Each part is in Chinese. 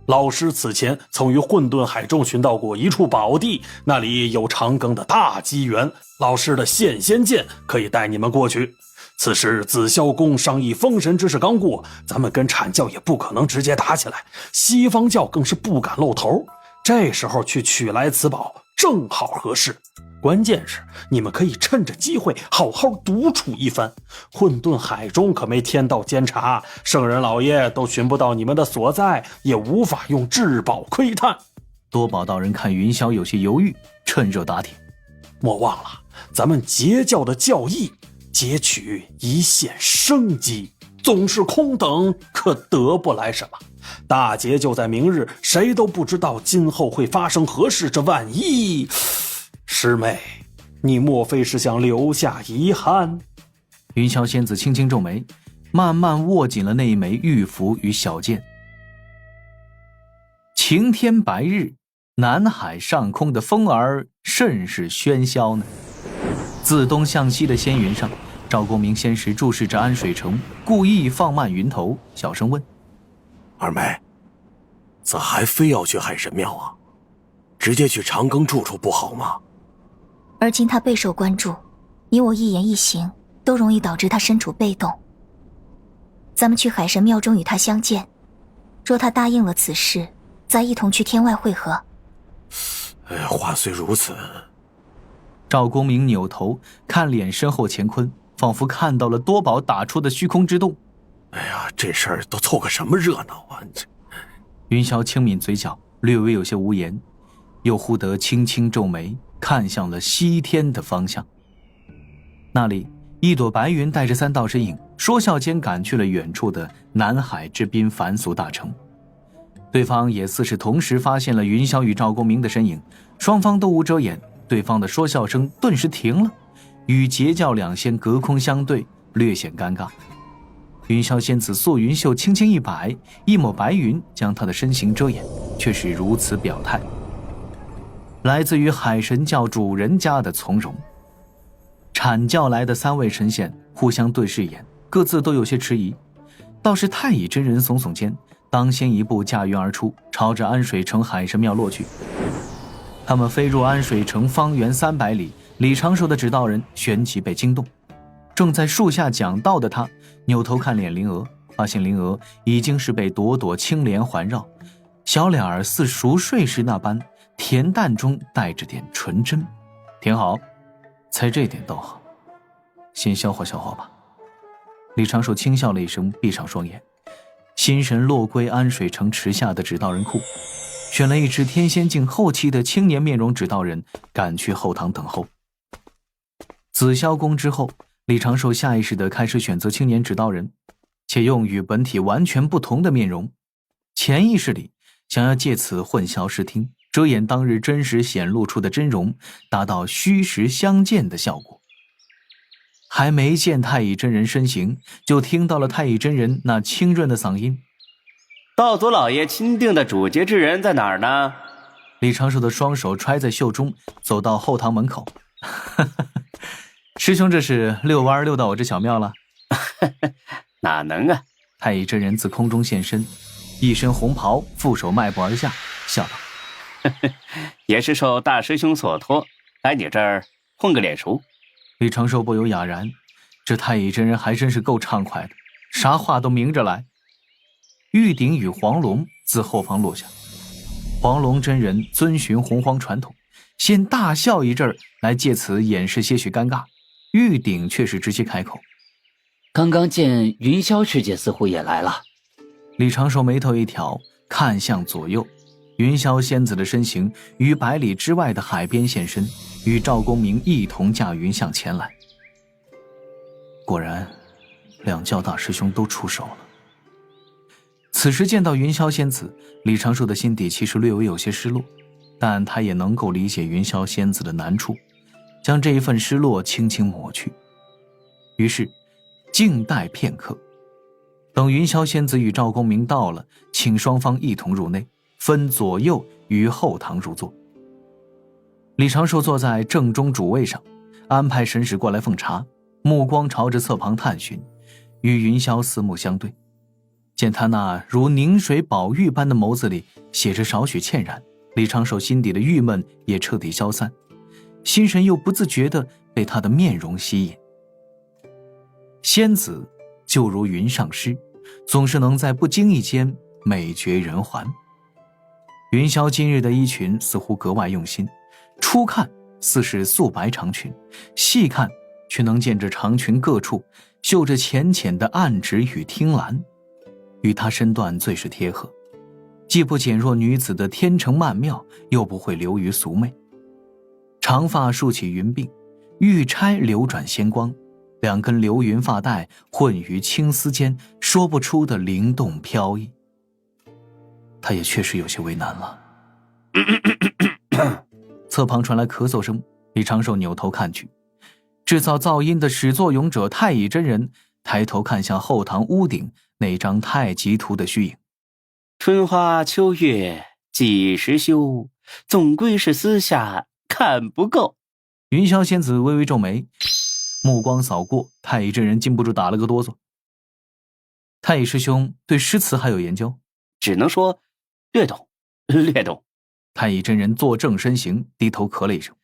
老师此前曾于混沌海中寻到过一处宝地，那里有长庚的大机缘，老师的现仙剑可以带你们过去。此时紫霄宫商议封神之事刚过，咱们跟阐教也不可能直接打起来，西方教更是不敢露头，这时候去取来此宝正好合适。关键是你们可以趁着机会好好独处一番，混沌海中可没天道监察，圣人老爷都寻不到你们的所在，也无法用至宝窥探。多宝道人看云霄有些犹豫，趁热打铁。莫忘了咱们截教的教义，截取一线生机，总是空等可得不来什么。大劫就在明日，谁都不知道今后会发生何事，这万一……师妹，你莫非是想留下遗憾？云霄仙子轻轻皱眉，慢慢握紧了那一枚玉符与小剑。晴天白日，南海上空的风儿甚是喧嚣呢。自东向西的仙云上，赵公明仙时注视着安水城，故意放慢云头，小声问：二妹，咋还非要去海神庙啊？直接去长庚住处不好吗？而今他备受关注，你我一言一行都容易导致他身处被动。咱们去海神庙中与他相见，若他答应了此事，再一同去天外会合。话虽如此，赵公明扭头看脸身后乾坤，仿佛看到了多宝打出的虚空之洞。这事儿都凑个什么热闹啊！云霄轻抿嘴角，略微有些无言，又忽得轻轻皱眉，看向了西天的方向。那里一朵白云带着三道身影，说笑间赶去了远处的南海之滨凡俗大城。对方也似是同时发现了云霄与赵公明的身影，双方都无遮掩，对方的说笑声顿时停了，与截教两仙隔空相对，略显尴尬。云霄仙子素云袖轻轻一摆，一抹白云将她的身形遮掩，却是如此表态，来自于海神教主人家的从容。阐教来的三位神仙互相对视一眼，各自都有些迟疑。倒是太乙真人耸耸肩，当先一步驾云而出，朝着安水城海神庙落去。他们飞入安水城方圆300里，李长寿的指导人旋即被惊动。正在树下讲道的他扭头看脸灵娥，发现灵娥已经是被朵朵青莲环绕，小脸儿似熟睡时那般恬淡中带着点纯真。挺好，才这点倒好，先消化消化吧。李长寿轻笑了一声，闭上双眼，心神落归安水城池下的指导人库，选了一支天仙境后期的青年面容指导人，赶去后堂等候。紫霄宫之后，李长寿下意识地开始选择青年指导人，且用与本体完全不同的面容，潜意识里想要借此混淆视听，遮掩当日真实显露出的真容，达到虚实相间的效果。还没见太乙真人身形，就听到了太乙真人那清润的嗓音：道祖老爷钦定的主节之人在哪儿呢？李长寿的双手揣在袖中，走到后堂门口。师兄这是遛弯遛到我这小庙了？哪能啊！太乙真人自空中现身，一身红袍，负手迈步而下，笑道：也是受大师兄所托，来你这儿混个脸熟。李长寿不由哑然，这太乙真人还真是够畅快的，啥话都明着来。玉鼎与黄龙自后方落下，黄龙真人遵循洪荒传统，先大笑一阵来借此掩饰些许尴尬。玉鼎却是直接开口：刚刚见云霄师姐似乎也来了。李长寿眉头一挑，看向左右，云霄仙子的身形于100里之外的海边现身，与赵公明一同驾云向前来。果然两教大师兄都出手了。此时见到云霄仙子，李长寿的心底其实略微有些失落，但他也能够理解云霄仙子的难处，将这一份失落轻轻抹去。于是静待片刻，等云霄仙子与赵公明到了，请双方一同入内，分左右于后堂入座。李长寿坐在正中主位上，安排神使过来奉茶，目光朝着侧旁探寻，与云霄四目相对。见他那如凝水宝玉般的眸子里写着少许歉然，李长寿心底的郁闷也彻底消散，心神又不自觉地被他的面容吸引。仙子就如云上诗，总是能在不经意间美绝人寰。云霄今日的衣裙似乎格外用心，初看似是素白长裙，细看却能见这长裙各处绣着浅浅的暗纸与听兰，与她身段最是贴合，既不减弱女子的天成曼妙，又不会流于俗媚。长发竖起云鬓，玉钗流转仙光，两根流云发带混于青丝间，说不出的灵动飘逸。他也确实有些为难了。侧旁传来咳嗽声，李长寿扭头看去，制造噪音的始作俑者太乙真人抬头看向后堂屋顶那张太极图的虚影。春花秋月几时休，总归是私下看不够。云霄仙子微微皱眉，目光扫过，太乙真人禁不住打了个哆嗦。太乙师兄对诗词还有研究？只能说略懂略懂。太乙真人坐正身形，低头咳了一声。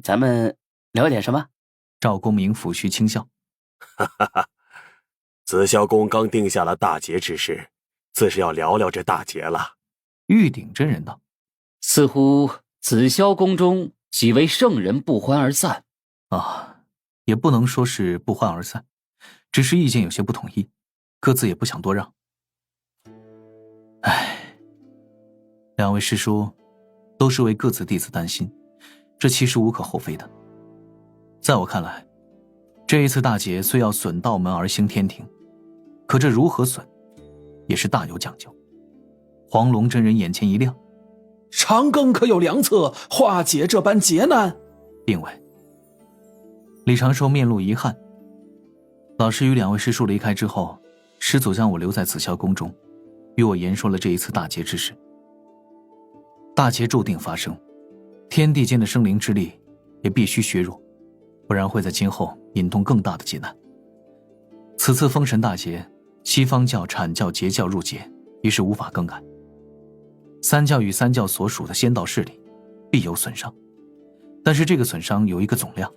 咱们聊点什么？赵公明抚须轻笑。哈哈哈，紫霄宫刚定下了大劫之事，自是要聊聊这大劫了。玉鼎真人道：似乎紫霄宫中几位圣人不欢而散。啊，也不能说是不欢而散，只是意见有些不统一，各自也不想多让。唉，两位师叔都是为各自弟子担心，这其实无可厚非的。在我看来，这一次大劫虽要损道门而兴天庭，可这如何损也是大有讲究。黄龙真人眼前一亮，长庚可有良策化解这般劫难？并未。李长寿面露遗憾，老师与两位师叔离开之后，师祖将我留在紫霄宫中，与我言说了这一次大劫之事。大劫注定发生，天地间的生灵之力也必须削弱，不然会在今后引动更大的劫难。此次封神大劫，西方教、阐教、截教入劫，已是无法更改。三教与三教所属的仙道势力必有损伤，但是这个损伤有一个总量，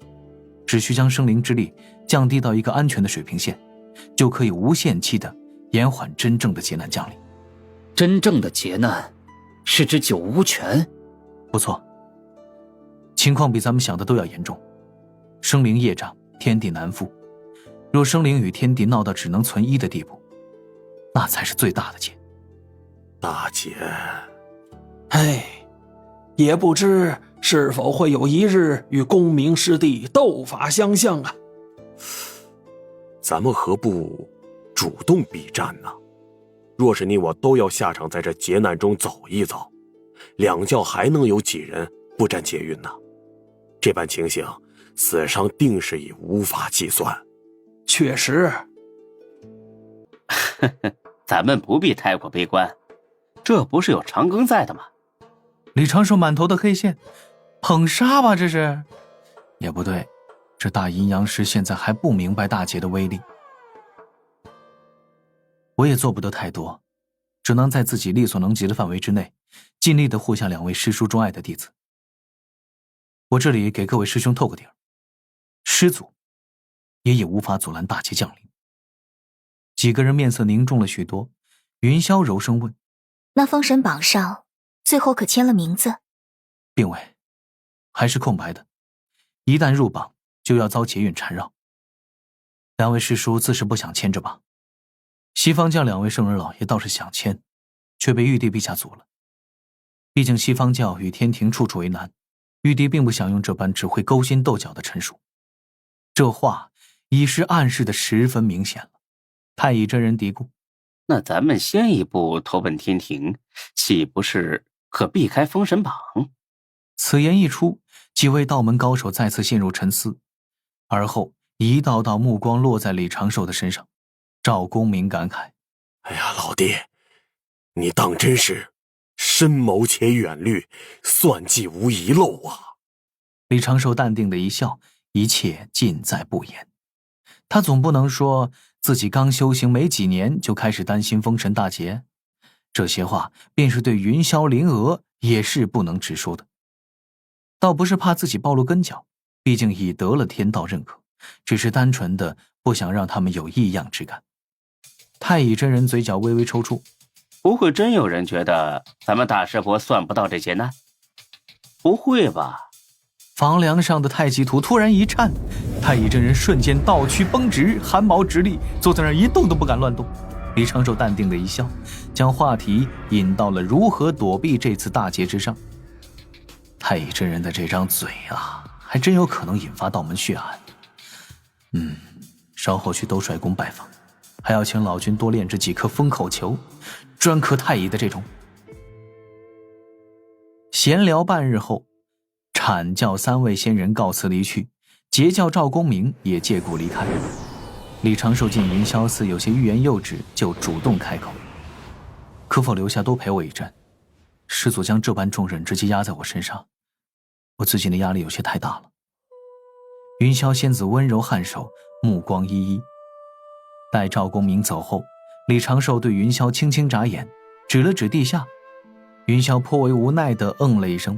只需将生灵之力降低到一个安全的水平线，就可以无限期的延缓真正的劫难降临。真正的劫难是指九无权？不错，情况比咱们想的都要严重。生灵业障，天地难负，若生灵与天地闹到只能存一的地步，那才是最大的劫。大劫，唉，也不知是否会有一日与公明师弟斗法相向啊。咱们何不主动避战呢？若是你我都要下场在这劫难中走一走，两教还能有几人不沾劫运呢？这般情形，死伤定是已无法计算。确实。咱们不必太过悲观，这不是有长庚在的吗？李长寿满头的黑线，捧杀吧这是？也不对，这大阴阳师现在还不明白大劫的威力。我也做不得太多，只能在自己力所能及的范围之内，尽力的护下两位师叔钟爱的弟子。我这里给各位师兄透个底儿，师祖也已无法阻拦大劫降临。几个人面色凝重了许多，云霄柔声问：那封神榜上最后可签了名字？并未，还是空白的，一旦入榜就要遭劫运缠绕。两位师叔自是不想签着吧？西方教两位圣人老爷倒是想签，却被玉帝陛下阻了。毕竟西方教与天庭处处为难，玉帝并不想用这般只会勾心斗角的陈述。这话已是暗示的十分明显了。太乙真人嘀咕：那咱们先一步投奔天庭，岂不是可避开封神榜？此言一出，几位道门高手再次陷入沉思，而后一道道目光落在李长寿的身上。赵公明感慨：哎呀，老弟，你当真是深谋且远虑，算计无遗漏啊。李长寿淡定的一笑，一切尽在不言。他总不能说自己刚修行没几年就开始担心封神大劫，这些话便是对云霄灵娥也是不能直说的。倒不是怕自己暴露根脚，毕竟已得了天道认可，只是单纯的不想让他们有异样之感。太乙真人嘴角微微抽搐，不会真有人觉得咱们大师伯算不到这劫难？不会吧？房梁上的太极图突然一颤，太乙真人瞬间倒躯绷直，汗毛直立，坐在那儿一动都不敢乱动。李长寿淡定的一笑，将话题引到了如何躲避这次大劫之上。太乙真人的这张嘴啊，还真有可能引发道门血案。稍后去兜率宫拜访，还要请老君多炼制几颗封口球，专克太乙的这种。闲聊半日后，阐教3位仙人告辞离去，截教赵公明也借故离开。李长寿见云霄寺有些欲言又止，就主动开口：可否留下多陪我一阵？师祖将这般重任直接压在我身上，我最近的压力有些太大了。云霄仙子温柔颔首，目光依依。待赵公明走后，李长寿对云霄轻轻眨眼，指了指地下。云霄颇为无奈地嗯了一声，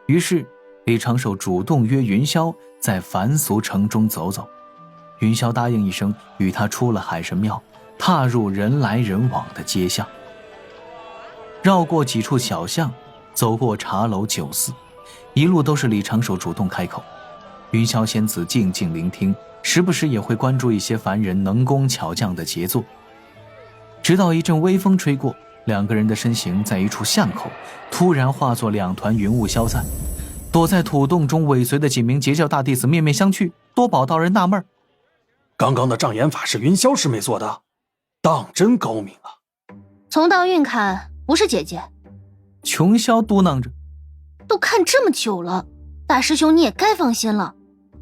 于是李长寿主动约云霄在凡俗城中走走。云霄答应一声，与他出了海神庙，踏入人来人往的街巷。绕过几处小巷，走过茶楼酒肆，一路都是李长寿主动开口。云霄仙子静静聆听，时不时也会关注一些凡人能工巧匠的杰作。直到一阵微风吹过，两个人的身形在一处巷口突然化作2团云雾消散。躲在土洞中尾随的几名截教大弟子面面相觑，多宝道人纳闷：刚刚的障眼法是云霄师妹做的，当真高明啊！从道运看，不是姐姐。琼霄嘟囔着：都看这么久了，大师兄你也该放心了，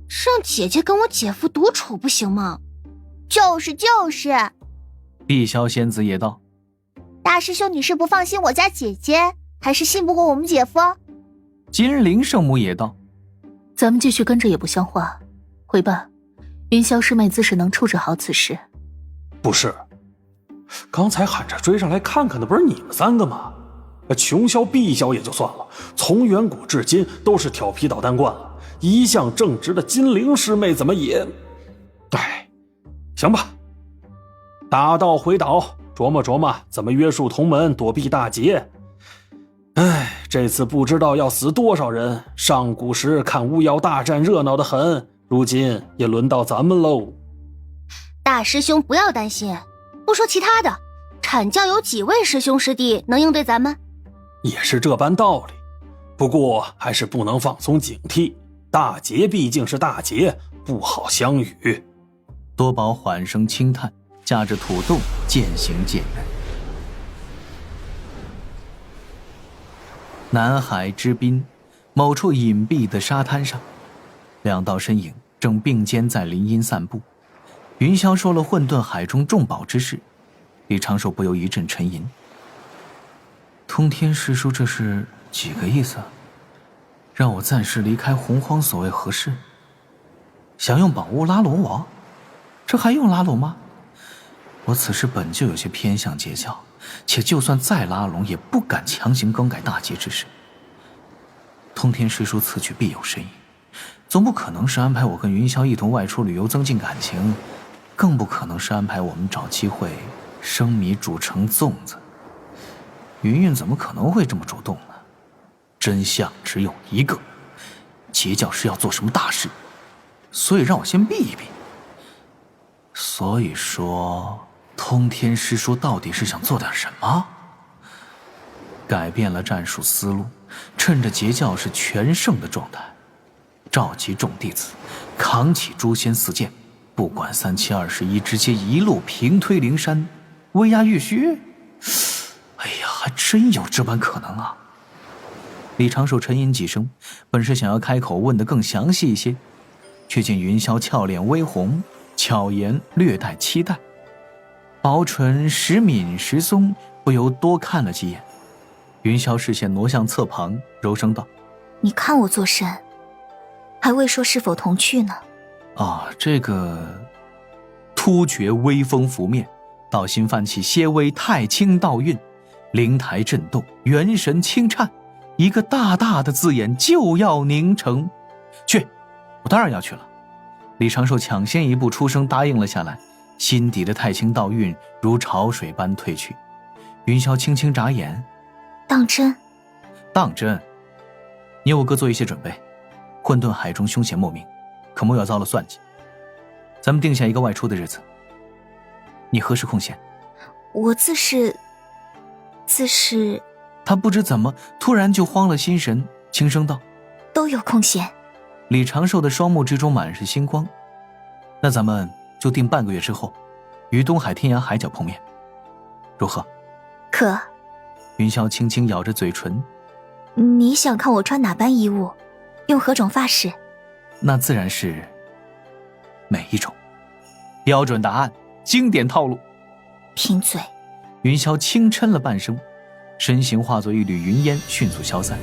让姐姐跟我姐夫独处不行吗？就是。碧霄仙子也道：大师兄你是不放心我家姐姐，还是信不过我们姐夫？金陵圣母也道：咱们继续跟着也不像话，回吧。云霄师妹自是能处置好此事。不是，刚才喊着追上来看看的不是你们3个吗？琼霄、碧霄也就算了，从远古至今都是调皮捣蛋惯了，一向正直的金陵师妹怎么也……哎，行吧，打道回岛，琢磨琢磨怎么约束同门，躲避大劫。哎，这次不知道要死多少人，上古时看巫妖大战热闹得很，如今也轮到咱们喽。大师兄不要担心，不说其他的，阐教有几位师兄师弟能应对咱们？也是这般道理，不过还是不能放松警惕，大劫毕竟是大劫，不好相与。多宝缓声轻叹，驾着土洞渐行渐远。南海之滨，某处隐蔽的沙滩上，2道身影正并肩在林荫散步。云霄说了混沌海中重宝之事，李长寿不由一阵沉吟。通天师叔这是几个意思？让我暂时离开洪荒所谓何事？想用宝物拉拢我？这还用拉拢吗？我此时本就有些偏向截教，且就算再拉拢，也不敢强行更改大劫之事。通天师叔此举必有深意，总不可能是安排我跟云霄一同外出旅游增进感情，更不可能是安排我们找机会生米煮成粽子。云云怎么可能会这么主动呢？真相只有一个，截教是要做什么大事，所以让我先避一避。所以说，通天师叔到底是想做点什么？改变了战术思路，趁着截教是全盛的状态，召集众弟子，扛起诛仙4剑，不管3七21，直接一路平推灵山，威压玉虚。哎呀，还真有这般可能啊！李长寿沉吟几声，本是想要开口问得更详细一些，却见云霄俏脸微红，巧言略带期待，薄唇时抿时松，不由多看了几眼。云霄视线挪向侧旁，柔声道：你看我做甚？还未说是否同去呢。这个突厥威风拂面，道心泛起些微太清道韵，灵台震动，元神轻颤，一个大大的字眼就要凝成。去，我当然要去了。李长寿抢先一步出声答应了下来，心底的太清道韵如潮水般退去。云霄轻轻眨眼，当真？当真。你我各做一些准备，混沌海中凶险莫名，可莫要遭了算计。咱们定下一个外出的日子，你何时空闲？我自是。他不知怎么突然就慌了心神，轻声道：都有空闲。李长寿的双目之中满是星光。那咱们就定半个月之后，于东海天涯海角碰面，如何？可。云霄轻轻咬着嘴唇。你想看我穿哪般衣物，用何种发饰？那自然是每一种。标准答案，经典套路。贫嘴。云霄轻嗔了半声，身形化作一缕云烟迅速消散，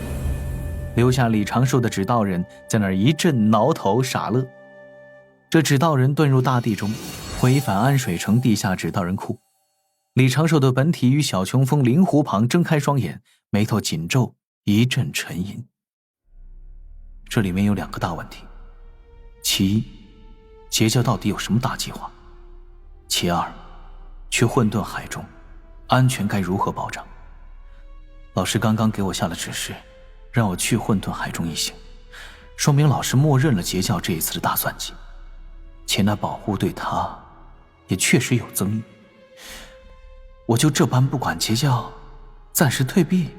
留下李长寿的指道人在那儿一阵挠头傻乐。这指道人遁入大地中，回返安水城地下指道人窟。李长寿的本体于小琼峰灵湖旁睁开双眼，眉头紧皱，一阵沉吟。这里面有2个大问题，其一，邪教到底有什么大计划？其二，去混沌海中，安全该如何保障？老师刚刚给我下了指示，让我去混沌海中一行，说明老师默认了邪教这一次的大算计，且那保护对他也确实有增益。我就这般不管邪教，暂时退避？